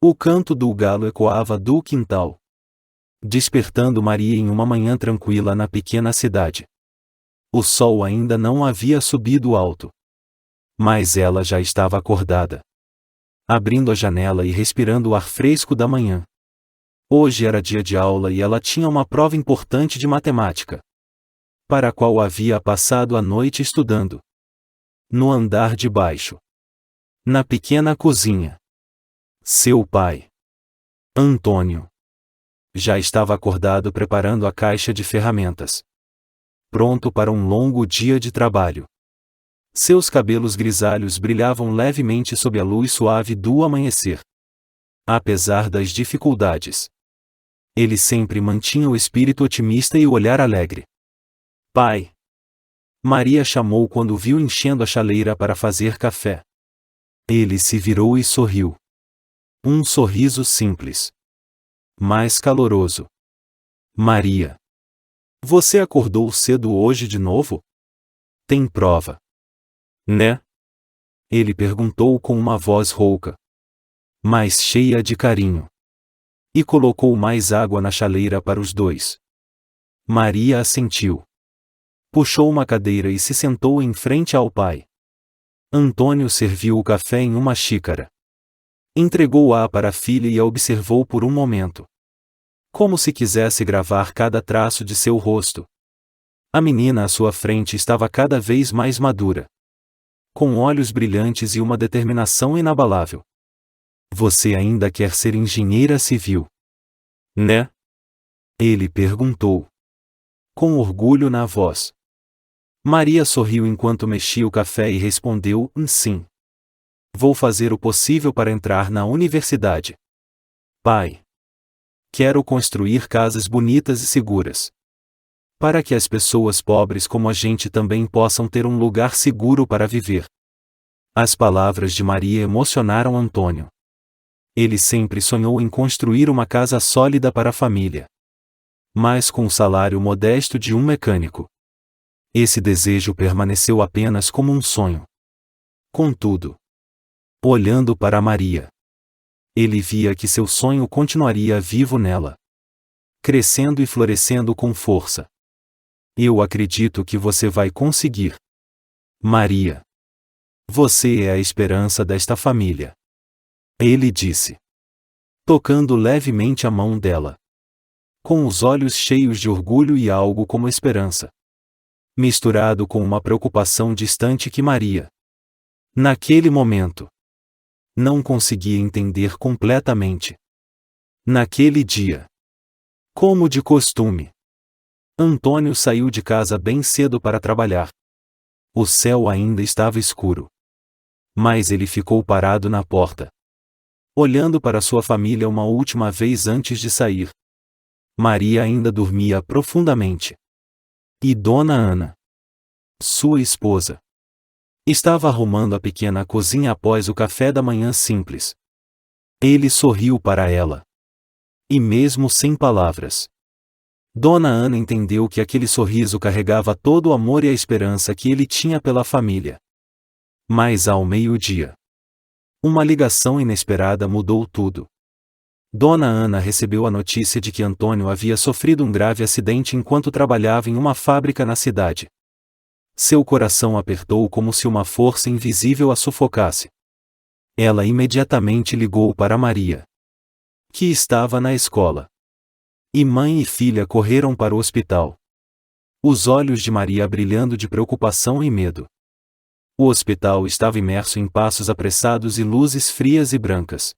O canto do galo ecoava do quintal, despertando Maria em uma manhã tranquila na pequena cidade. O sol ainda não havia subido alto, mas ela já estava acordada, abrindo a janela e respirando o ar fresco da manhã. Hoje era dia de aula e ela tinha uma prova importante de matemática, para a qual havia passado a noite estudando. No andar de baixo, na pequena cozinha, seu pai, Antônio, já estava acordado preparando a caixa de ferramentas, pronto para um longo dia de trabalho. Seus cabelos grisalhos brilhavam levemente sob a luz suave do amanhecer. Apesar das dificuldades, ele sempre mantinha o espírito otimista e o olhar alegre. Pai! Maria chamou quando o viu enchendo a chaleira para fazer café. Ele se virou e sorriu. Um sorriso simples, mas caloroso. Maria! Você acordou cedo hoje de novo? Tem prova, né? Ele perguntou com uma voz rouca, mas cheia de carinho. E colocou mais água na chaleira para os dois. Maria assentiu. Puxou uma cadeira e se sentou em frente ao pai. Antônio serviu o café em uma xícara. Entregou-a para a filha e a observou por um momento, como se quisesse gravar cada traço de seu rosto. A menina à sua frente estava cada vez mais madura, com olhos brilhantes e uma determinação inabalável. Você ainda quer ser engenheira civil, né? Ele perguntou, com orgulho na voz. Maria sorriu enquanto mexia o café e respondeu, sim. Vou fazer o possível para entrar na universidade. Pai! Quero construir casas bonitas e seguras, para que as pessoas pobres como a gente também possam ter um lugar seguro para viver. As palavras de Maria emocionaram Antônio. Ele sempre sonhou em construir uma casa sólida para a família, mas com o salário modesto de um mecânico. Esse desejo permaneceu apenas como um sonho. Contudo, olhando para Maria, ele via que seu sonho continuaria vivo nela, crescendo e florescendo com força. Eu acredito que você vai conseguir, Maria. Você é a esperança desta família, ele disse, tocando levemente a mão dela, com os olhos cheios de orgulho e algo como esperança, misturado com uma preocupação distante que Maria, naquele momento, não conseguia entender completamente. Naquele dia, como de costume, Antônio saiu de casa bem cedo para trabalhar. O céu ainda estava escuro, mas ele ficou parado na porta, olhando para sua família uma última vez antes de sair. Maria ainda dormia profundamente. E Dona Ana, sua esposa, estava arrumando a pequena cozinha após o café da manhã simples. Ele sorriu para ela. E mesmo sem palavras, Dona Ana entendeu que aquele sorriso carregava todo o amor e a esperança que ele tinha pela família. Mas ao meio-dia, uma ligação inesperada mudou tudo. Dona Ana recebeu a notícia de que Antônio havia sofrido um grave acidente enquanto trabalhava em uma fábrica na cidade. Seu coração apertou como se uma força invisível a sufocasse. Ela imediatamente ligou para Maria, que estava na escola. E mãe e filha correram para o hospital, os olhos de Maria brilhando de preocupação e medo. O hospital estava imerso em passos apressados e luzes frias e brancas.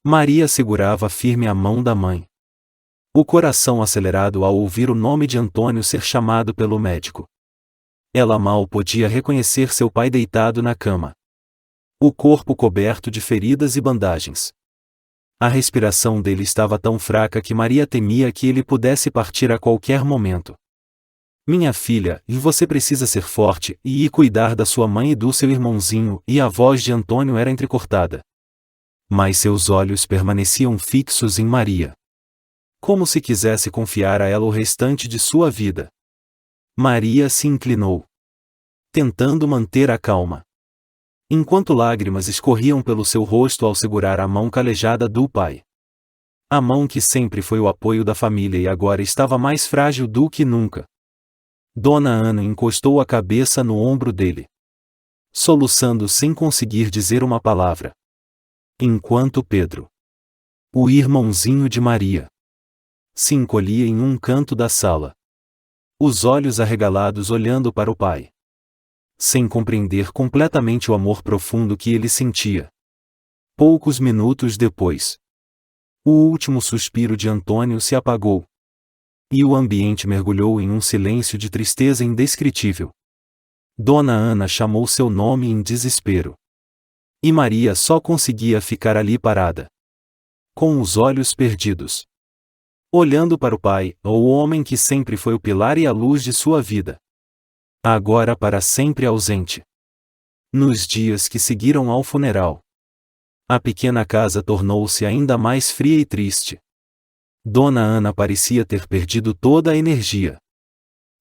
Maria segurava firme a mão da mãe, o coração acelerado ao ouvir o nome de Antônio ser chamado pelo médico. Ela mal podia reconhecer seu pai deitado na cama, o corpo coberto de feridas e bandagens. A respiração dele estava tão fraca que Maria temia que ele pudesse partir a qualquer momento. Minha filha, você precisa ser forte e ir cuidar da sua mãe e do seu irmãozinho, e a voz de Antônio era entrecortada. Mas seus olhos permaneciam fixos em Maria, como se quisesse confiar a ela o restante de sua vida. Maria se inclinou, tentando manter a calma. enquanto lágrimas escorriam pelo seu rosto ao segurar a mão calejada do pai. A mão que sempre foi o apoio da família e agora estava mais frágil do que nunca. Dona Ana encostou a cabeça no ombro dele, soluçando sem conseguir dizer uma palavra. Enquanto Pedro, o irmãozinho de Maria, se encolhia em um canto da sala, os olhos arregalados olhando para o pai, sem compreender completamente o amor profundo que ele sentia. Poucos minutos depois, o último suspiro de Antônio se apagou, e o ambiente mergulhou em um silêncio de tristeza indescritível. Dona Ana chamou seu nome em desespero. E Maria só conseguia ficar ali parada, com os olhos perdidos, olhando para o pai, o homem que sempre foi o pilar e a luz de sua vida, agora para sempre ausente. Nos dias que seguiram ao funeral, a pequena casa tornou-se ainda mais fria e triste. Dona Ana parecia ter perdido toda a energia.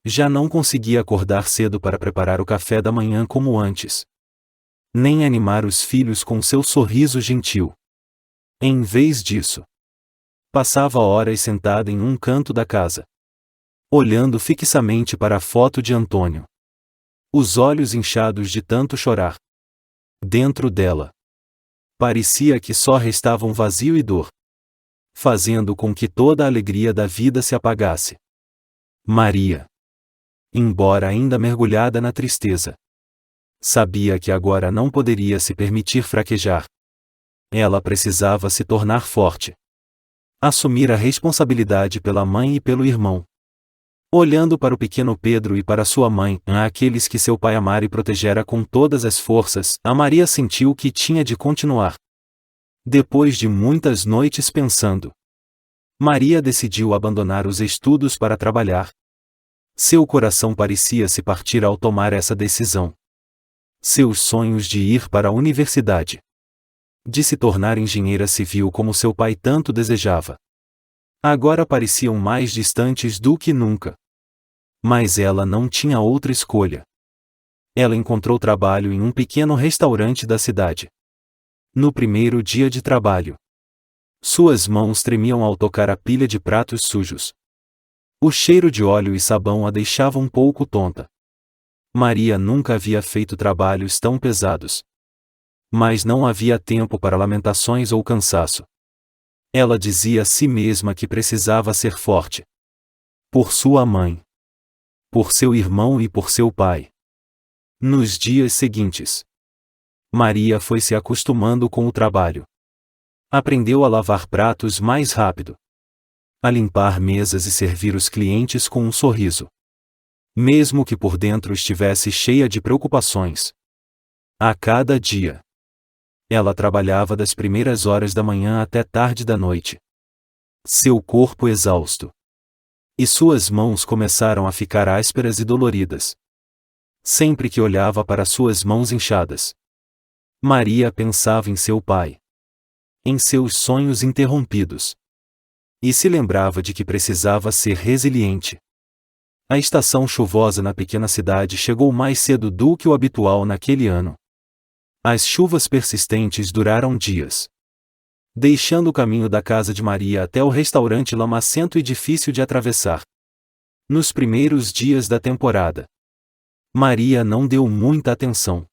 Já não conseguia acordar cedo para preparar o café da manhã como antes, nem animar os filhos com seu sorriso gentil. Em vez disso, passava horas sentada em um canto da casa, olhando fixamente para a foto de Antônio, os olhos inchados de tanto chorar. Dentro dela, parecia que só restavam vazio e dor, fazendo com que toda a alegria da vida se apagasse. Maria, embora ainda mergulhada na tristeza, sabia que agora não poderia se permitir fraquejar. Ela precisava se tornar forte, assumir a responsabilidade pela mãe e pelo irmão. Olhando para o pequeno Pedro e para sua mãe, aqueles que seu pai amara e protegera com todas as forças, a Maria sentiu que tinha de continuar. Depois de muitas noites pensando, Maria decidiu abandonar os estudos para trabalhar. Seu coração parecia se partir ao tomar essa decisão. Seus sonhos de ir para a universidade, de se tornar engenheira civil como seu pai tanto desejava, agora pareciam mais distantes do que nunca. Mas ela não tinha outra escolha. Ela encontrou trabalho em um pequeno restaurante da cidade. No primeiro dia de trabalho, suas mãos tremiam ao tocar a pilha de pratos sujos. O cheiro de óleo e sabão a deixava um pouco tonta. Maria nunca havia feito trabalhos tão pesados. Mas não havia tempo para lamentações ou cansaço. Ela dizia a si mesma que precisava ser forte. Por sua mãe, por seu irmão e por seu pai. Nos dias seguintes, Maria foi se acostumando com o trabalho. Aprendeu a lavar pratos mais rápido, a limpar mesas e servir os clientes com um sorriso, mesmo que por dentro estivesse cheia de preocupações. A cada dia, ela trabalhava das primeiras horas da manhã até tarde da noite, seu corpo exausto, e suas mãos começaram a ficar ásperas e doloridas. Sempre que olhava para suas mãos inchadas, Maria pensava em seu pai, em seus sonhos interrompidos, e se lembrava de que precisava ser resiliente. A estação chuvosa na pequena cidade chegou mais cedo do que o habitual naquele ano. As chuvas persistentes duraram dias, deixando o caminho da casa de Maria até o restaurante lamacento e difícil de atravessar. Nos primeiros dias da temporada, Maria não deu muita atenção.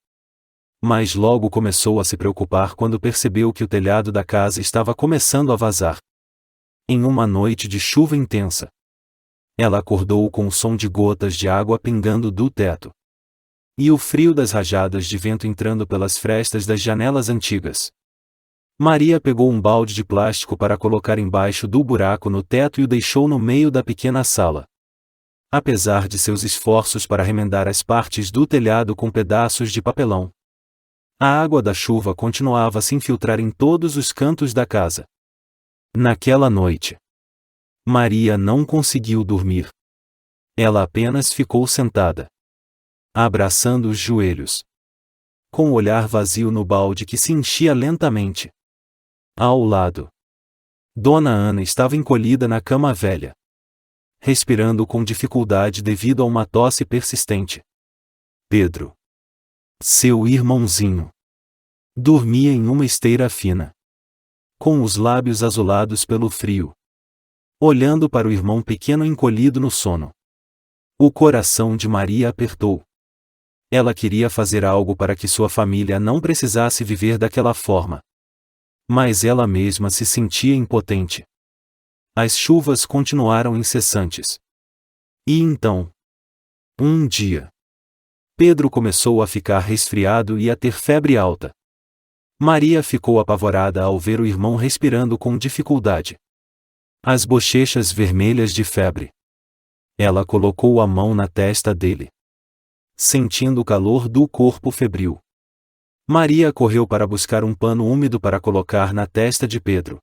Mas logo começou a se preocupar quando percebeu que o telhado da casa estava começando a vazar. Em uma noite de chuva intensa, ela acordou com o som de gotas de água pingando do teto, e o frio das rajadas de vento entrando pelas frestas das janelas antigas. Maria pegou um balde de plástico para colocar embaixo do buraco no teto e o deixou no meio da pequena sala. Apesar de seus esforços para remendar as partes do telhado com pedaços de papelão, a água da chuva continuava a se infiltrar em todos os cantos da casa. Naquela noite, Maria não conseguiu dormir. Ela apenas ficou sentada, abraçando os joelhos, com o olhar vazio no balde que se enchia lentamente. Ao lado, Dona Ana estava encolhida na cama velha, respirando com dificuldade devido a uma tosse persistente. Pedro, seu irmãozinho, Dormia em uma esteira fina, com os lábios azulados pelo frio, olhando para o irmão pequeno encolhido no sono. O coração de Maria apertou. Ela queria fazer algo para que sua família não precisasse viver daquela forma. Mas ela mesma se sentia impotente. As chuvas continuaram incessantes. E então, um dia, Pedro começou a ficar resfriado e a ter febre alta. Maria ficou apavorada ao ver o irmão respirando com dificuldade. As bochechas vermelhas de febre. Ela colocou a mão na testa dele, sentindo o calor do corpo febril. Maria correu para buscar um pano úmido para colocar na testa de Pedro,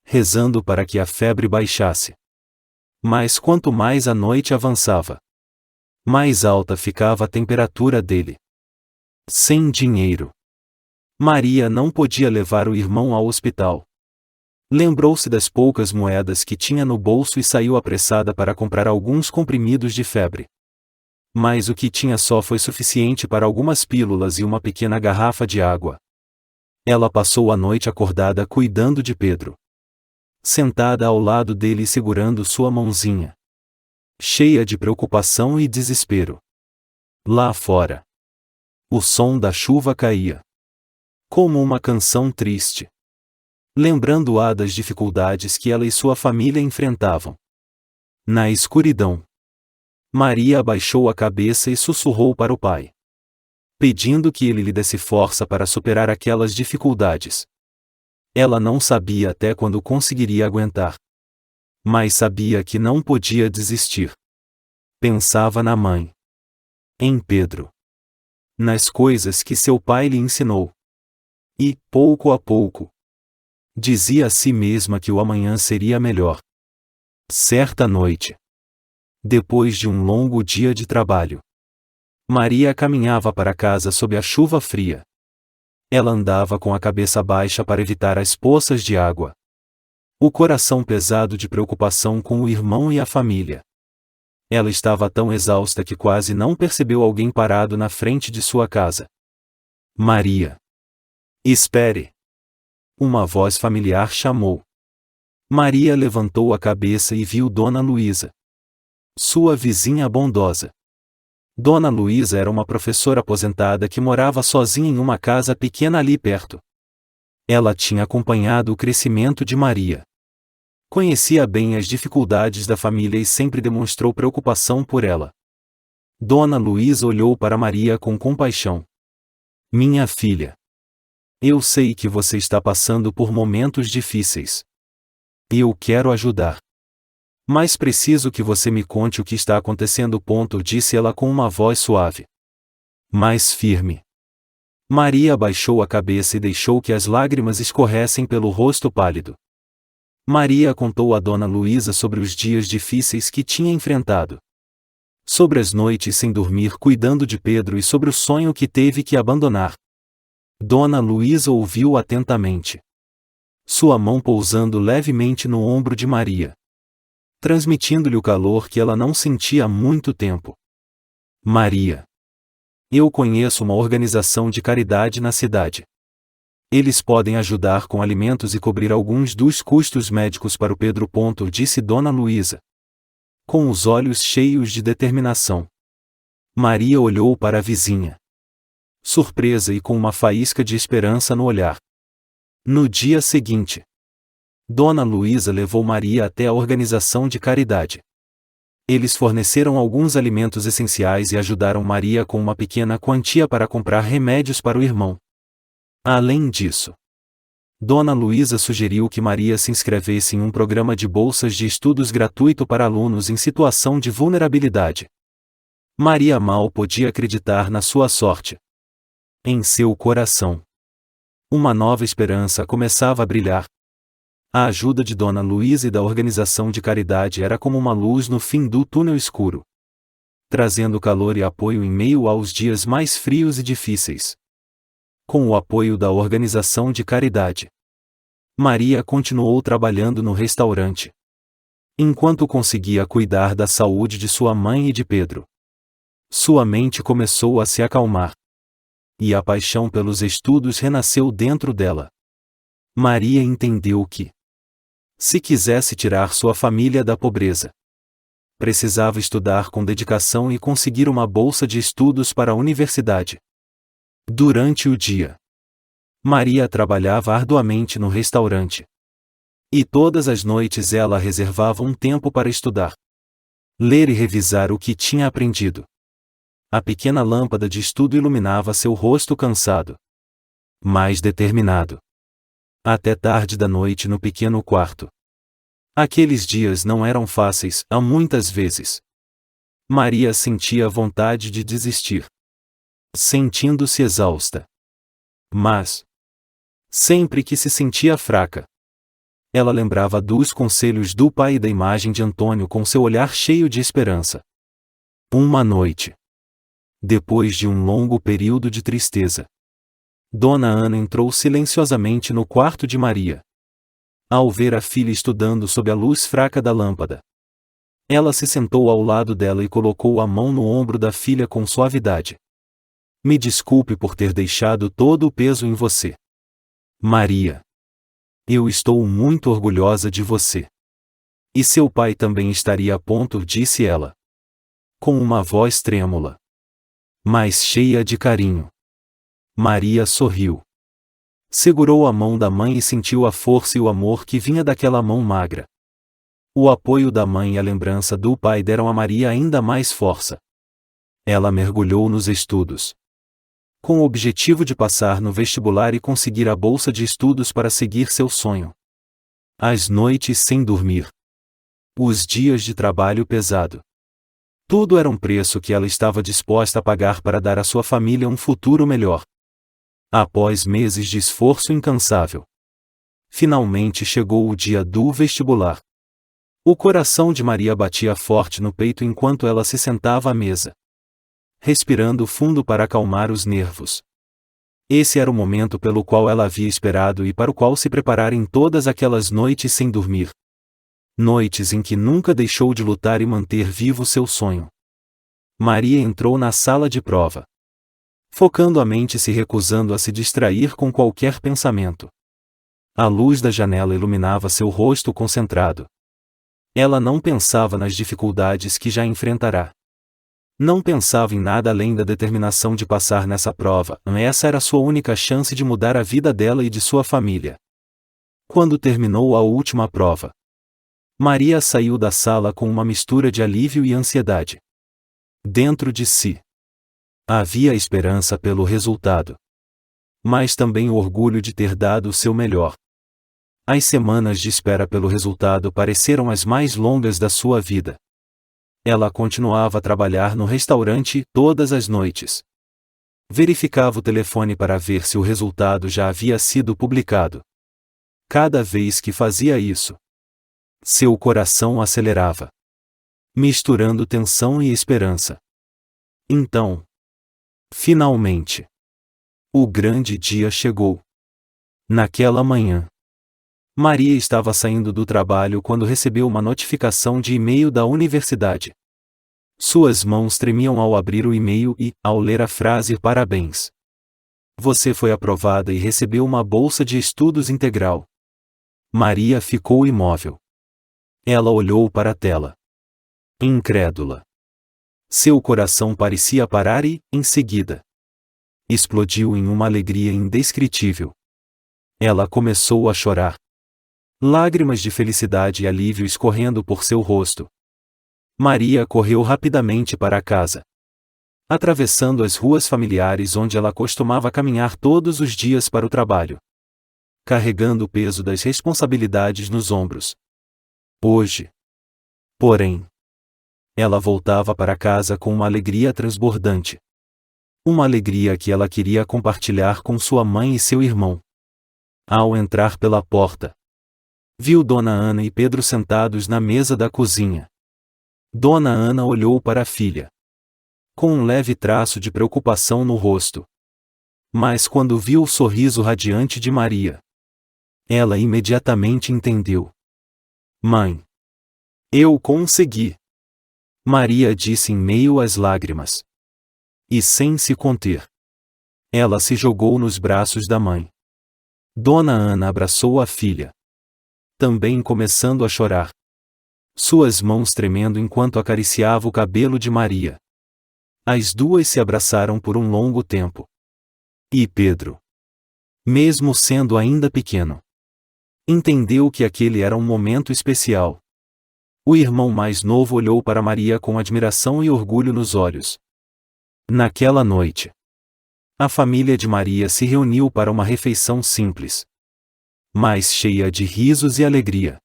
rezando para que a febre baixasse. Mas quanto mais a noite avançava, mais alta ficava a temperatura dele. Sem dinheiro, Maria não podia levar o irmão ao hospital. Lembrou-se das poucas moedas que tinha no bolso e saiu apressada para comprar alguns comprimidos de febre. Mas o que tinha só foi suficiente para algumas pílulas e uma pequena garrafa de água. Ela passou a noite acordada cuidando de Pedro, sentada ao lado dele segurando sua mãozinha, cheia de preocupação e desespero. Lá fora, o som da chuva caía, como uma canção triste, lembrando-a das dificuldades que ela e sua família enfrentavam. Na escuridão, Maria abaixou a cabeça e sussurrou para o pai, pedindo que ele lhe desse força para superar aquelas dificuldades. Ela não sabia até quando conseguiria aguentar, mas sabia que não podia desistir. Pensava na mãe, em Pedro, nas coisas que seu pai lhe ensinou. E, pouco a pouco, dizia a si mesma que o amanhã seria melhor. Certa noite, depois de um longo dia de trabalho, Maria caminhava para casa sob a chuva fria. Ela andava com a cabeça baixa para evitar as poças de água, o coração pesado de preocupação com o irmão e a família. Ela estava tão exausta que quase não percebeu alguém parado na frente de sua casa. Maria! Espere! Uma voz familiar chamou. Maria levantou a cabeça e viu Dona Luísa, sua vizinha bondosa. Dona Luísa era uma professora aposentada que morava sozinha em uma casa pequena ali perto. Ela tinha acompanhado o crescimento de Maria. Conhecia bem as dificuldades da família e sempre demonstrou preocupação por ela. Dona Luísa olhou para Maria com compaixão. Minha filha, eu sei que você está passando por momentos difíceis. Eu quero ajudar. Mas preciso que você me conte o que está acontecendo. Disse ela com uma voz suave, mas firme. Maria abaixou a cabeça e deixou que as lágrimas escorressem pelo rosto pálido. Maria contou a Dona Luísa sobre os dias difíceis que tinha enfrentado, sobre as noites sem dormir cuidando de Pedro e sobre o sonho que teve que abandonar. Dona Luísa ouviu atentamente, sua mão pousando levemente no ombro de Maria, transmitindo-lhe o calor que ela não sentia há muito tempo. Maria, eu conheço uma organização de caridade na cidade. Eles podem ajudar com alimentos e cobrir alguns dos custos médicos para o Pedro. Disse Dona Luísa, com os olhos cheios de determinação. Maria olhou para a vizinha, surpresa e com uma faísca de esperança no olhar. No dia seguinte, Dona Luísa levou Maria até a organização de caridade. Eles forneceram alguns alimentos essenciais e ajudaram Maria com uma pequena quantia para comprar remédios para o irmão. Além disso, Dona Luísa sugeriu que Maria se inscrevesse em um programa de bolsas de estudos gratuito para alunos em situação de vulnerabilidade. Maria mal podia acreditar na sua sorte. Em seu coração, uma nova esperança começava a brilhar. A ajuda de Dona Luísa e da organização de caridade era como uma luz no fim do túnel escuro, trazendo calor e apoio em meio aos dias mais frios e difíceis. Com o apoio da organização de caridade, Maria continuou trabalhando no restaurante, enquanto conseguia cuidar da saúde de sua mãe e de Pedro. Sua mente começou a se acalmar. e a paixão pelos estudos renasceu dentro dela. Maria entendeu que, se quisesse tirar sua família da pobreza, precisava estudar com dedicação e conseguir uma bolsa de estudos para a universidade. Durante o dia, Maria trabalhava arduamente no restaurante. E todas as noites ela reservava um tempo para estudar, ler e revisar o que tinha aprendido. A pequena lâmpada de estudo iluminava seu rosto cansado, mas determinado. Até tarde da noite no pequeno quarto. Aqueles dias não eram fáceis, há muitas vezes. Maria sentia vontade de desistir, sentindo-se exausta. Mas, sempre que se sentia fraca, ela lembrava dos conselhos do pai e da imagem de Antônio com seu olhar cheio de esperança. Uma noite, depois de um longo período de tristeza, Dona Ana entrou silenciosamente no quarto de Maria. Ao ver a filha estudando sob a luz fraca da lâmpada, ela se sentou ao lado dela e colocou a mão no ombro da filha com suavidade. Me desculpe por ter deixado todo o peso em você, Maria. Eu estou muito orgulhosa de você. E seu pai também estaria a ponto, disse ela, com uma voz trêmula, mas cheia de carinho. Maria sorriu. Segurou a mão da mãe e sentiu a força e o amor que vinha daquela mão magra. O apoio da mãe e a lembrança do pai deram a Maria ainda mais força. Ela mergulhou nos estudos, com o objetivo de passar no vestibular e conseguir a bolsa de estudos para seguir seu sonho. As noites sem dormir, os dias de trabalho pesado, tudo era um preço que ela estava disposta a pagar para dar à sua família um futuro melhor. Após meses de esforço incansável, finalmente chegou o dia do vestibular. O coração de Maria batia forte no peito enquanto ela se sentava à mesa, respirando fundo para acalmar os nervos. Esse era o momento pelo qual ela havia esperado e para o qual se preparara em todas aquelas noites sem dormir. Noites em que nunca deixou de lutar e manter vivo seu sonho. Maria entrou na sala de prova, focando a mente e se recusando a se distrair com qualquer pensamento. A luz da janela iluminava seu rosto concentrado. Ela não pensava nas dificuldades que já enfrentará. Não pensava em nada além da determinação de passar nessa prova. Essa era sua única chance de mudar a vida dela e de sua família. Quando terminou a última prova, Maria saiu da sala com uma mistura de alívio e ansiedade. Dentro de si, havia esperança pelo resultado, mas também o orgulho de ter dado o seu melhor. As semanas de espera pelo resultado pareceram as mais longas da sua vida. Ela continuava a trabalhar no restaurante todas as noites. Verificava o telefone para ver se o resultado já havia sido publicado. Cada vez que fazia isso, seu coração acelerava, misturando tensão e esperança. Então, finalmente, o grande dia chegou. Naquela manhã, Maria estava saindo do trabalho quando recebeu uma notificação de e-mail da universidade. Suas mãos tremiam ao abrir o e-mail e, ao ler a frase "Parabéns! Você foi aprovada e recebeu uma bolsa de estudos integral." Maria ficou imóvel. Ela olhou para a tela, incrédula. Seu coração parecia parar e, em seguida, explodiu em uma alegria indescritível. Ela começou a chorar. Lágrimas de felicidade e alívio escorrendo por seu rosto. Maria correu rapidamente para casa, atravessando as ruas familiares onde ela costumava caminhar todos os dias para o trabalho, carregando o peso das responsabilidades nos ombros. Hoje, porém, ela voltava para casa com uma alegria transbordante. Uma alegria que ela queria compartilhar com sua mãe e seu irmão. Ao entrar pela porta, viu Dona Ana e Pedro sentados na mesa da cozinha. Dona Ana olhou para a filha, com um leve traço de preocupação no rosto. Mas quando viu o sorriso radiante de Maria, ela imediatamente entendeu. "Mãe, eu consegui!" Maria disse em meio às lágrimas. E sem se conter. Ela se jogou nos braços da mãe. Dona Ana abraçou a filha, também começando a chorar. Suas mãos tremendo enquanto acariciava o cabelo de Maria. As duas se abraçaram por um longo tempo. E Pedro, mesmo sendo ainda pequeno, entendeu que aquele era um momento especial. O irmão mais novo olhou para Maria com admiração e orgulho nos olhos. Naquela noite, a família de Maria se reuniu para uma refeição simples, mas cheia de risos e alegria.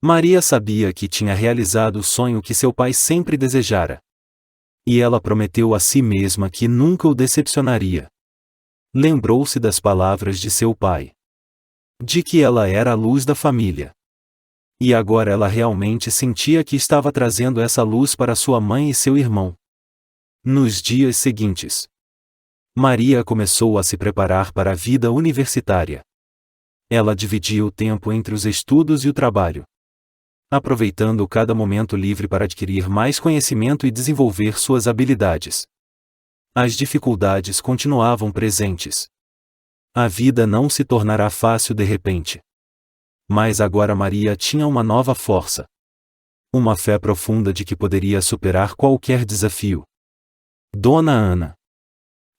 Maria sabia que tinha realizado o sonho que seu pai sempre desejara. E ela prometeu a si mesma que nunca o decepcionaria. Lembrou-se das palavras de seu pai, de que ela era a luz da família. E agora ela realmente sentia que estava trazendo essa luz para sua mãe e seu irmão. Nos dias seguintes, Maria começou a se preparar para a vida universitária. Ela dividia o tempo entre os estudos e o trabalho, aproveitando cada momento livre para adquirir mais conhecimento e desenvolver suas habilidades. As dificuldades continuavam presentes. A vida não se tornará fácil de repente. Mas agora Maria tinha uma nova força. Uma fé profunda de que poderia superar qualquer desafio. Dona Ana,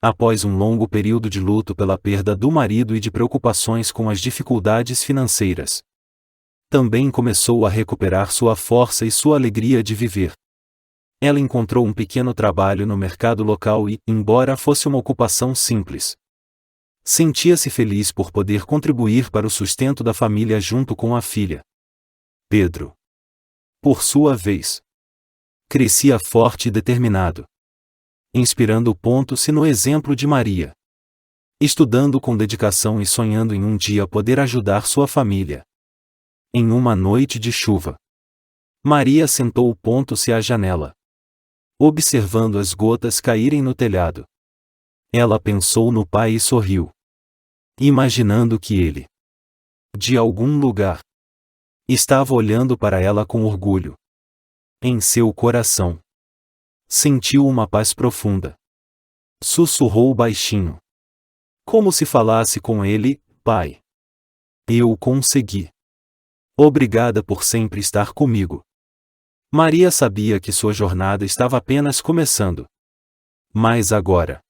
após um longo período de luto pela perda do marido e de preocupações com as dificuldades financeiras, também começou a recuperar sua força e sua alegria de viver. Ela encontrou um pequeno trabalho no mercado local e, embora fosse uma ocupação simples, sentia-se feliz por poder contribuir para o sustento da família junto com a filha. Pedro, por sua vez, crescia forte e determinado, inspirando-se no exemplo de Maria, estudando com dedicação e sonhando em um dia poder ajudar sua família. Em uma noite de chuva, Maria sentou-se à janela, observando as gotas caírem no telhado. Ela pensou no pai e sorriu, imaginando que ele, de algum lugar, estava olhando para ela com orgulho. Em seu coração, sentiu uma paz profunda. Sussurrou baixinho, como se falasse com ele: Pai, eu consegui. Obrigada por sempre estar comigo. Maria sabia que sua jornada estava apenas começando. Mas agora,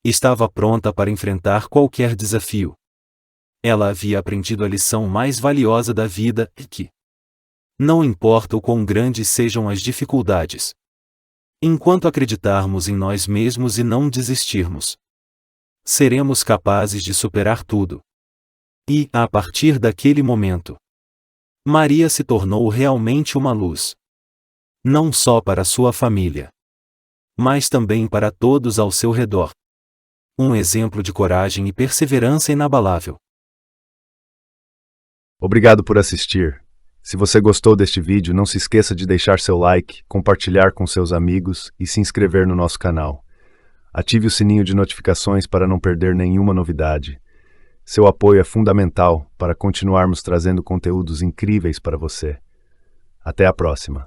estava pronta para enfrentar qualquer desafio. Ela havia aprendido a lição mais valiosa da vida, que não importa o quão grandes sejam as dificuldades, enquanto acreditarmos em nós mesmos e não desistirmos, seremos capazes de superar tudo. E, a partir daquele momento, Maria se tornou realmente uma luz. Não só para sua família, mas também para todos ao seu redor. Um exemplo de coragem e perseverança inabalável. Obrigado por assistir. Se você gostou deste vídeo, não se esqueça de deixar seu like, compartilhar com seus amigos e se inscrever no nosso canal. Ative o sininho de notificações para não perder nenhuma novidade. Seu apoio é fundamental para continuarmos trazendo conteúdos incríveis para você. Até a próxima.